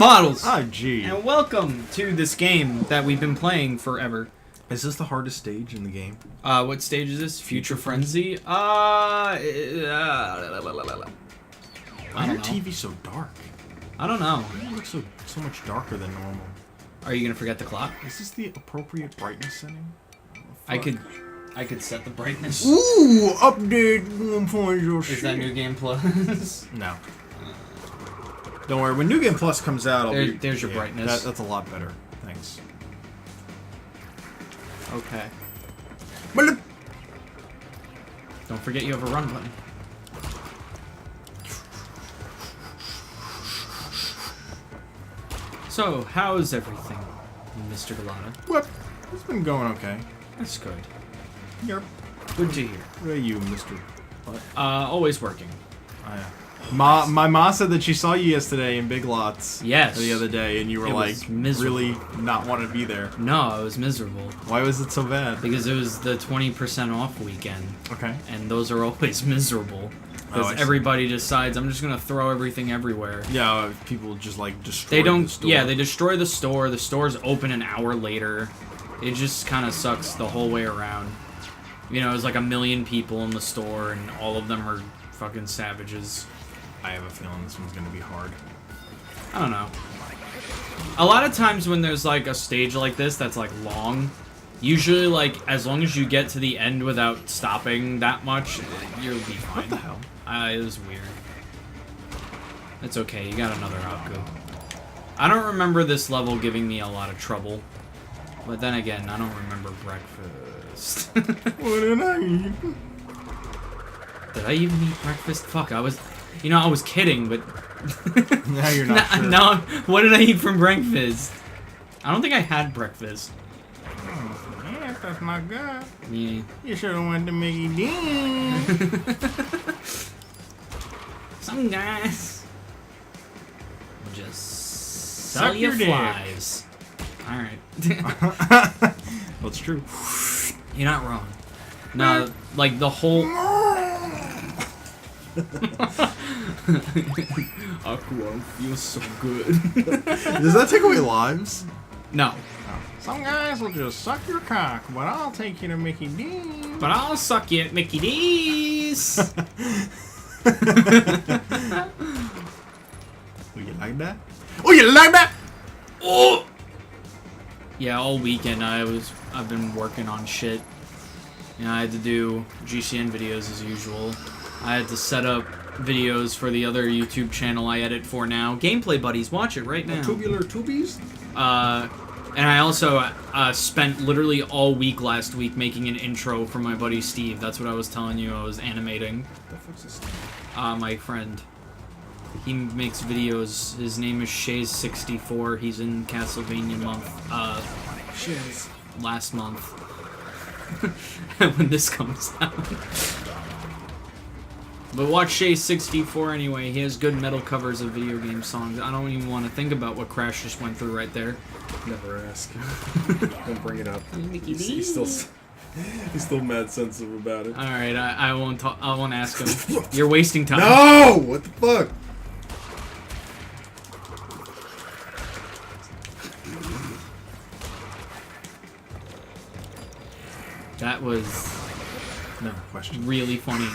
bottles! Oh, gee. And welcome to this game that we've been playing forever. Is this the hardest stage in the game? What stage is this? Future Frenzy? Why is your TV so dark? I don't know. It looks so much darker than normal. Are you gonna forget the clock? Is this the appropriate brightness setting? I could set the brightness. Ooh, update 1.0. Is that New Game Plus? No. Don't worry, when New Game Plus comes out, there's your brightness. That's a lot better. Thanks. Okay. Don't forget you have a run button. So, how's everything, Mr. Galata? What? It's been going okay. That's good. Yep. Good to hear. What are you, Mr. What? Always working. Oh, yeah. My ma said that she saw you yesterday in Big Lots. Yes. The other day, and you were like really not want to be there. No, I was miserable. Why was it so bad? Because it was the 20% off weekend. Okay. And those are always miserable. Because everybody decides, I'm just going to throw everything everywhere. Yeah, people just like destroy the store. Yeah, they destroy the store. The store's open an hour later. It just kind of sucks the whole way around. You know, there's like 1 million people in the store, and all of them are fucking savages. I have a feeling this one's gonna be hard. I don't know. A lot of times when there's like a stage like this that's like long, usually like as long as you get to the end without stopping that much, you'll be fine. What the hell? It was weird. It's okay, you got another Aku. I don't remember this level giving me a lot of trouble. But then again, I don't remember breakfast. What did I eat? Did I even eat breakfast? Fuck, I was kidding, but... Now you're not sure. No, what did I eat from breakfast? I don't think I had breakfast. Yeah, that's not good. Yeah. You should have went to Mickey D's. Some guys just sell you flies. Alright. That's true. You're not wrong. No, like the whole... Aqua feels so good. Does that take away lives? No. Some guys will just suck your cock, but I'll take you to Mickey D's. But I'll suck you at Mickey D's. Oh, you like that? Oh, you like that? Oh! Yeah, all weekend I've been working on shit. You know, I had to do GCN videos as usual. I had to set up videos for the other YouTube channel I edit for now. Gameplay Buddies, watch it right now. Tubular tubies? And I also spent literally all week last week making an intro for my buddy Steve. That's what I was telling you I was animating. What the fuck's this thing? My friend. He makes videos. His name is Shays64. He's in Castlevania month. Shays. Last month. When this comes out. But watch Shays64 anyway. He has good metal covers of video game songs. I don't even want to think about what Crash just went through right there. Never ask. Don't bring it up. He's still mad sensitive about it. All right, I won't talk. I won't ask him. You're wasting time. No! What the fuck? That was no question. Really funny.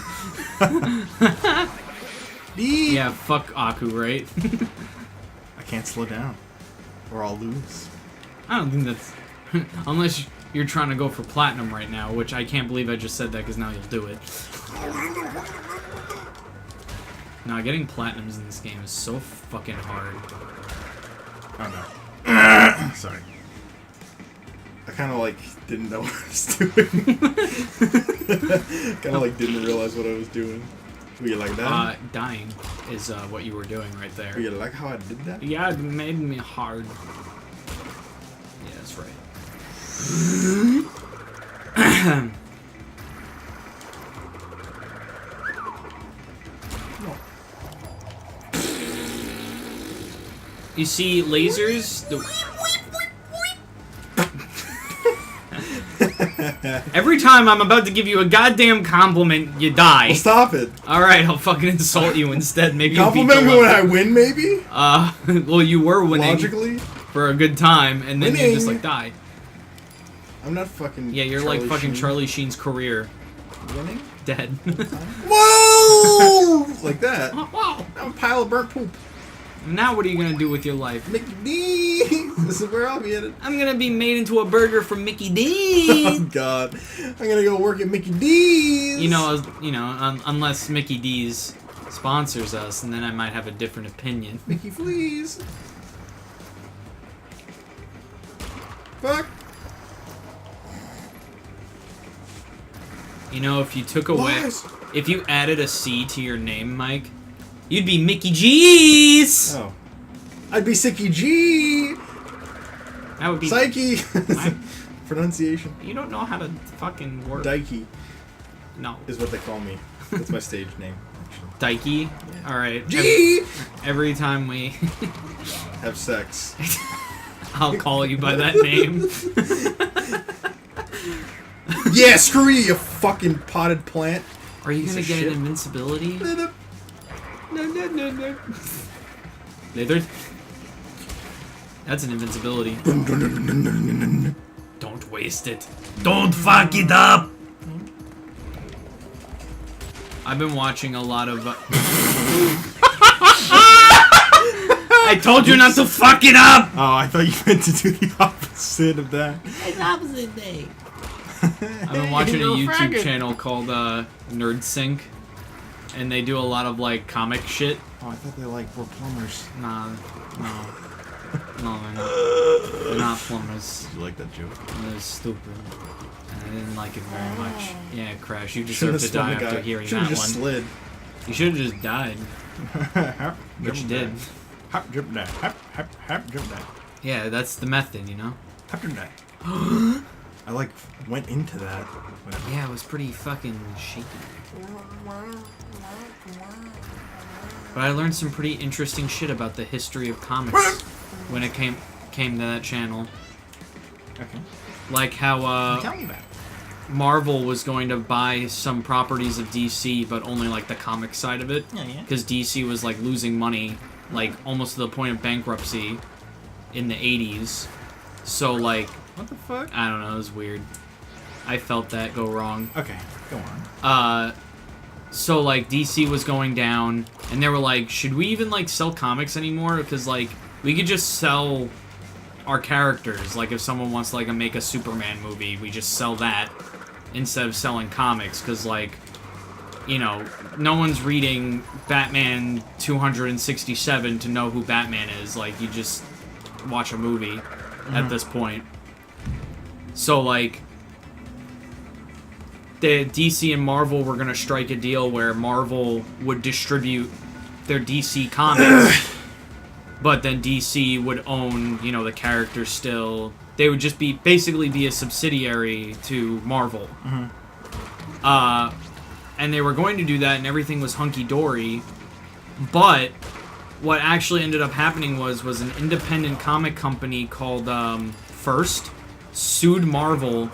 D. Yeah, fuck Aku, right? I can't slow down, or I'll lose. I don't think that's... Unless you're trying to go for platinum right now, which I can't believe I just said that because now you'll do it. Nah, getting platinums in this game is so fucking hard. Oh no. Sorry. I kind of like didn't know what I was doing. Kind of like didn't realize what I was doing. Were you like that? Dying is what you were doing right there. Were you like how I did that? Yeah, it made me hard. Yeah, that's right. You see lasers? Every time I'm about to give you a goddamn compliment, you die. Well, stop it. Alright, I'll fucking insult you instead. Maybe you beat Compliment the me when level. I win, maybe? Well, you were winning. Logically? For a good time, and then you just, like, die. I'm not fucking Yeah, you're like fucking Charlie Sheen's career. Winning? Dead. Whoa! Like that. Wow. I'm a pile of burnt poop. Now what are you gonna do with your life? Mickey D's! This is where I'll be headed. I'm gonna be made into a burger from Mickey D's! Oh, God. I'm gonna go work at Mickey D's! You know, unless Mickey D's sponsors us, and then I might have a different opinion. Mickey Fleas! Fuck! You know, if you took away... Lies. If you added a C to your name, Mike, you'd be Mickey G's! Oh. I'd be Sicky G! That would be... Psyche! Pronunciation. You don't know how to fucking work. Dikey No. is what they call me. That's my stage name, actually. Dikey? Yeah. Alright. G! Every time we... Have sex. I'll call you by that name. Yeah, screw you, you fucking potted plant. Are you Piece gonna of get shit. an invincibility? No. Later. That's an invincibility. Don't waste it. Don't fuck it up! I've been watching a lot of... I told you not to fuck it up! Oh, I thought you meant to do the opposite of that. It's opposite day. I've been watching a YouTube channel called Nerd Sync, and they do a lot of like comic shit. Oh, I thought they were plumbers. Nah, no, they're not. They're not plumbers. Did you like that joke? It was stupid. And I didn't like it very much. Yeah, Crash, you Should've deserve to die swung the after guy. hearing Should've that just one. slid. You should have just died, but you did. Hop, jump, down. Hop, hop, hop, jump, down. Yeah, that's the method, you know? Hop, jump, down. I like went into that. Yeah, it was pretty fucking shaky. But I learned some pretty interesting shit about the history of comics when it came to that channel. Okay. Like how Tell me that. Marvel was going to buy some properties of DC, but only like the comic side of it. Yeah, yeah. Because DC was like losing money, like almost to the point of bankruptcy in the 80s. So like, What the fuck? I don't know, it was weird. I felt that go wrong. Okay, go on. So like DC was going down, and they were like, should we even like sell comics anymore? Because like we could just sell our characters. Like if someone wants to like make a Superman movie, we just sell that instead of selling comics. Because like, you know, no one's reading Batman 267 to know who Batman is. Like you just watch a movie at this point. So like, the DC and Marvel were gonna strike a deal where Marvel would distribute their DC comics, but then DC would own, you know, the characters still. They would just basically be a subsidiary to Marvel. And they were going to do that, and everything was hunky-dory. But what actually ended up happening was an independent comic company called First sued Marvel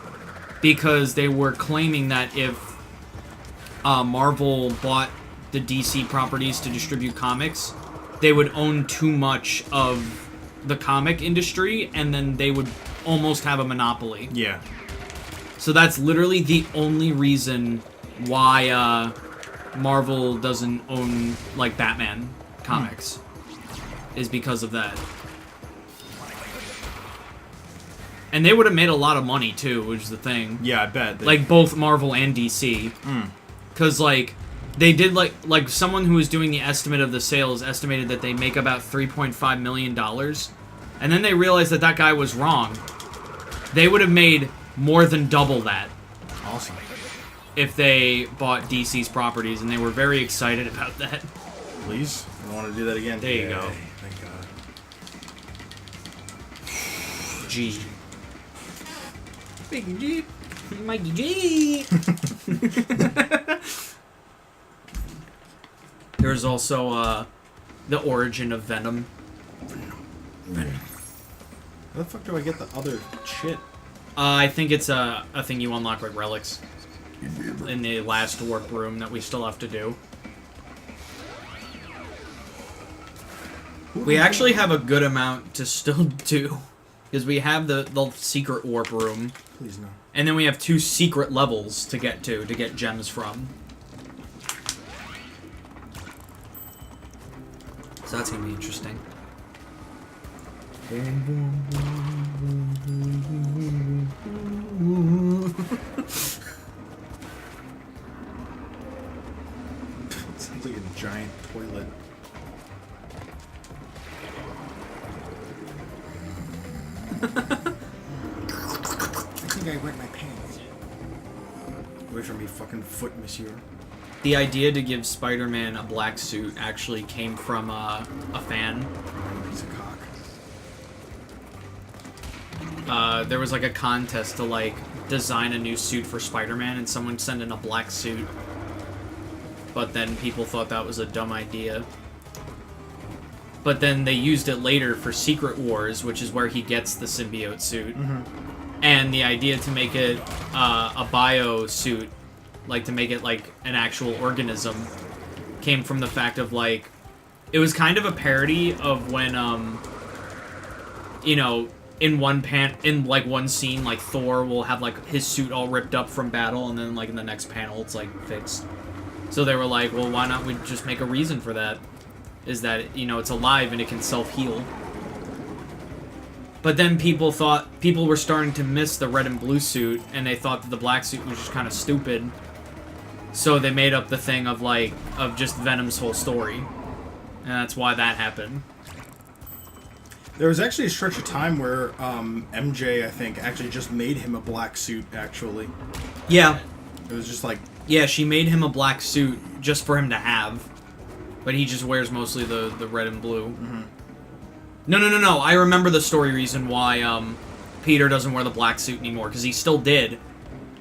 because they were claiming that if Marvel bought the DC properties to distribute comics, they would own too much of the comic industry, and then they would almost have a monopoly. Yeah. So that's literally the only reason why Marvel doesn't own, like, Batman comics. Is because of that. And they would have made a lot of money, too, which is the thing. Yeah, I bet. Like, both Marvel and DC. Because, like, they did, like, someone who was doing the estimate of the sales estimated that they make about $3.5 million. And then they realized that that guy was wrong. They would have made more than double that. Awesome. If they bought DC's properties, and they were very excited about that. Please? I don't want to do that again. There you go. Thank God. G. Big G. Mikey G. There's also the origin of Venom. Where the fuck do I get the other shit? I think it's a thing you unlock with relics in the last warp room that we still have to do. We actually have a good amount to still do. Because we have the secret warp room. Please no. And then we have 2 secret levels to get gems from. So that's gonna be interesting. Sounds like a giant toilet. I think I wet my pants. Away from me, fucking foot, monsieur. The idea to give Spider-Man a black suit actually came from a fan. Piece of cock. There was like a contest to like design a new suit for Spider-Man, and someone sent in a black suit. But then people thought that was a dumb idea. But then they used it later for Secret Wars, which is where he gets the symbiote suit. Mm-hmm. And the idea to make it a bio suit, like to make it like an actual organism, came from the fact of like, it was kind of a parody of when, you know, in one scene, like Thor will have like his suit all ripped up from battle, and then like in the next panel it's like fixed. So they were like, well, why not we just make a reason for that? Is that, you know, it's alive and it can self-heal. But then people were starting to miss the red and blue suit, and they thought that the black suit was just kind of stupid. So they made up the thing of just Venom's whole story. And that's why that happened. There was actually a stretch of time where MJ, I think, actually just made him a black suit, actually. Yeah. It was just like... Yeah, she made him a black suit just for him to have. But he just wears mostly the red and blue. Mm-hmm. No. I remember the story reason why Peter doesn't wear the black suit anymore, because he still did.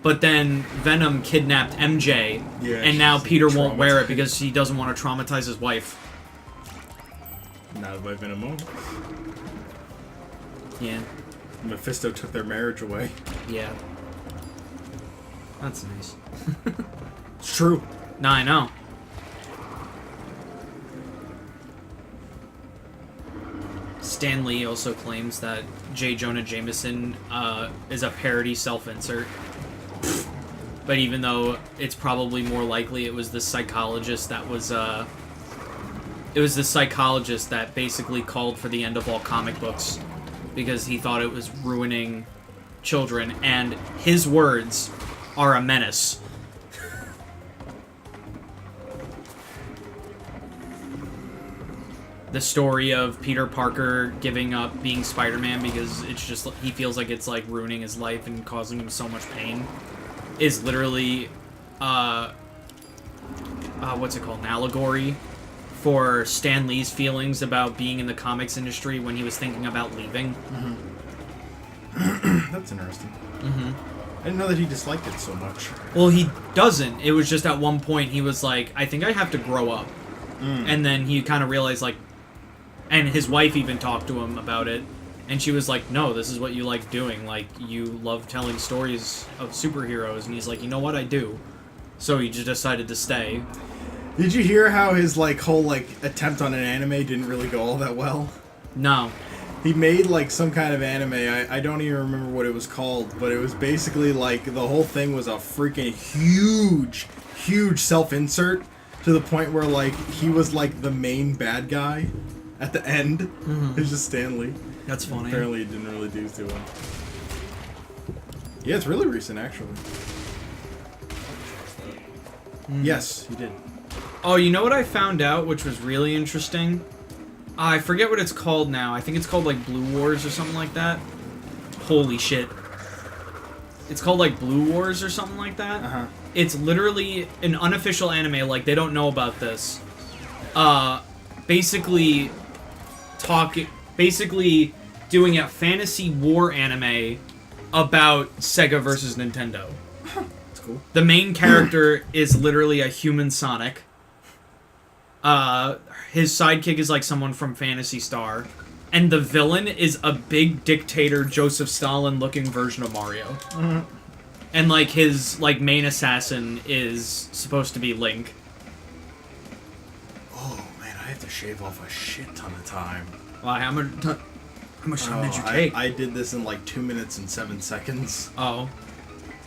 But then Venom kidnapped MJ, and now Peter won't wear it because he doesn't want to traumatize his wife. Not by Venom. Yeah. Mephisto took their marriage away. Yeah. That's nice. It's true. No, I know. Stan Lee also claims that J. Jonah Jameson is a parody self-insert. But even though it's probably more likely it was the psychologist that was, it was the psychologist that basically called for the end of all comic books because he thought it was ruining children, and his words are a menace. The story of Peter Parker giving up being Spider-Man because it's just, he feels like it's like ruining his life and causing him so much pain is literally, what's it called, an allegory for Stan Lee's feelings about being in the comics industry when he was thinking about leaving. Mm-hmm. That's interesting. Mm-hmm. I didn't know that he disliked it so much. Well, he doesn't. It was just at one point he was like, I think I have to grow up. And then he kind of realized, like, and his wife even talked to him about it, and she was like, no, this is what you like doing. Like, you love telling stories of superheroes. And he's like, you know what, I do. So he just decided to stay. Did you hear how his, like, whole, like, attempt on an anime didn't really go all that well? No. He made, like, some kind of anime. I don't even remember what it was called, but it was basically, like, the whole thing was a freaking huge self-insert to the point where, like, he was, like, the main bad guy at the end. Mm-hmm. It was just Stan Lee. That's funny. Apparently it didn't really do too well. Yeah, it's really recent, actually. Yes, he did. Oh, you know what I found out, which was really interesting? I forget what it's called now. I think it's called, like, Blue Wars or something like that. Holy shit. It's called, like, Blue Wars or something like that. Uh-huh. It's literally an unofficial anime, like, they don't know about this. Basically doing a fantasy war anime about Sega versus Nintendo. That's cool. The main character is literally a human Sonic. His sidekick is like someone from Phantasy Star, and the villain is a big dictator Joseph Stalin looking version of Mario. Mm-hmm. And like his like main assassin is supposed to be Link. Oh man, I have to shave off a shit ton of time. Well, how much time did you take? I did this in like 2 minutes and 7 seconds. Oh.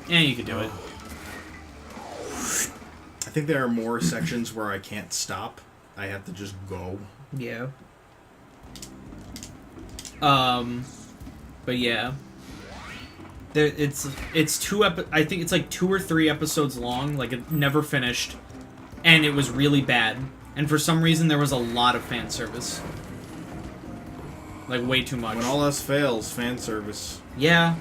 Yeah, you could do it. I think there are more sections where I can't stop. I have to just go. Yeah. But yeah. It's I think it's like 2 or 3 episodes long, like it never finished, and it was really bad. And for some reason there was a lot of fan service. Like way too much. When all else fails, fan service. Yeah.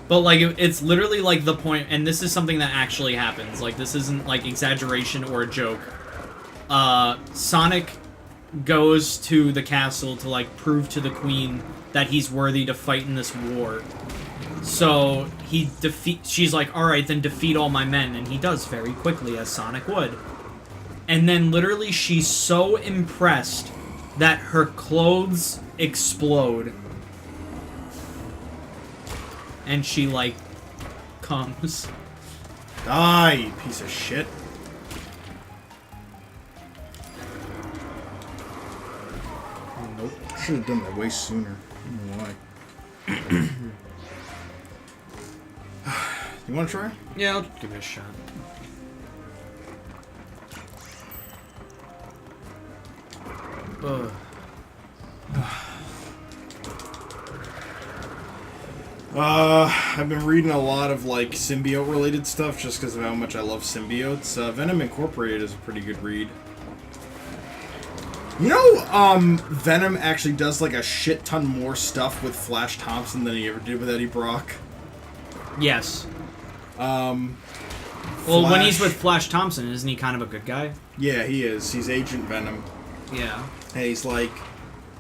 But like it's literally like the point, and this is something that actually happens. Like this isn't like exaggeration or a joke. Sonic goes to the castle to like prove to the queen that he's worthy to fight in this war. So she's like, alright, then defeat all my men, and he does very quickly, as Sonic would. And then literally she's so impressed that her clothes explode. And she, like, comes. Die, you piece of shit. Nope. Should have done that way sooner. I don't know why. You want to try? Yeah, I'll give it a shot. Ugh. I've been reading a lot of, like, symbiote-related stuff just because of how much I love symbiotes. Venom Incorporated is a pretty good read. You know, Venom actually does, like, a shit ton more stuff with Flash Thompson than he ever did with Eddie Brock. Yes. Well, when he's with Flash Thompson, isn't he kind of a good guy? Yeah, he is. He's Agent Venom. Yeah. And he's, like,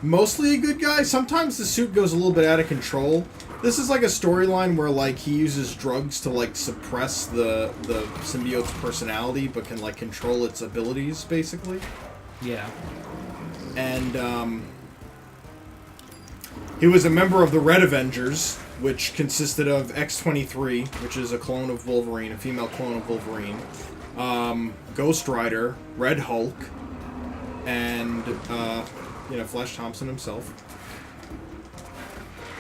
mostly a good guy. Sometimes the suit goes a little bit out of control. This is, like, a storyline where, like, he uses drugs to, like, suppress the symbiote's personality, but can, like, control its abilities, basically. Yeah. And, he was a member of the Red Avengers, which consisted of X-23, which is a clone of Wolverine, a female clone of Wolverine, Ghost Rider, Red Hulk, and, you know, Flash Thompson himself.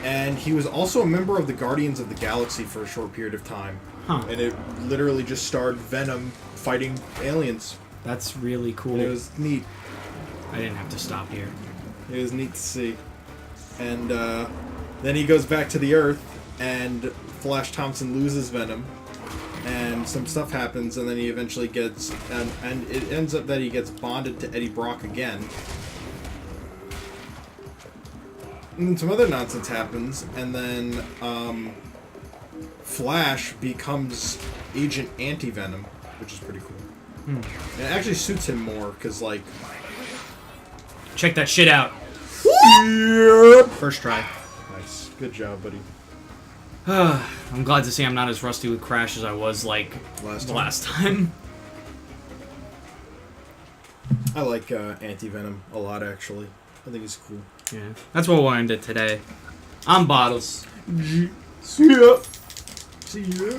And he was also a member of the Guardians of the Galaxy for a short period of time. Huh. And it literally just starred Venom fighting aliens. That's really cool. And it was neat. I didn't have to stop here. It was neat to see. And then he goes back to the Earth, and Flash Thompson loses Venom, and some stuff happens, and then he eventually gets... And it ends up that he gets bonded to Eddie Brock again. And then some other nonsense happens, and then Flash becomes Agent Anti-Venom, which is pretty cool. And it actually suits him more, because, like... Check that shit out. Yep. First try. Nice. Good job, buddy. I'm glad to see I'm not as rusty with Crash as I was, like, last time. I like Anti-Venom a lot, actually. I think he's cool. Yeah. That's what we'll end it today. I'm Bottles. See ya! See ya!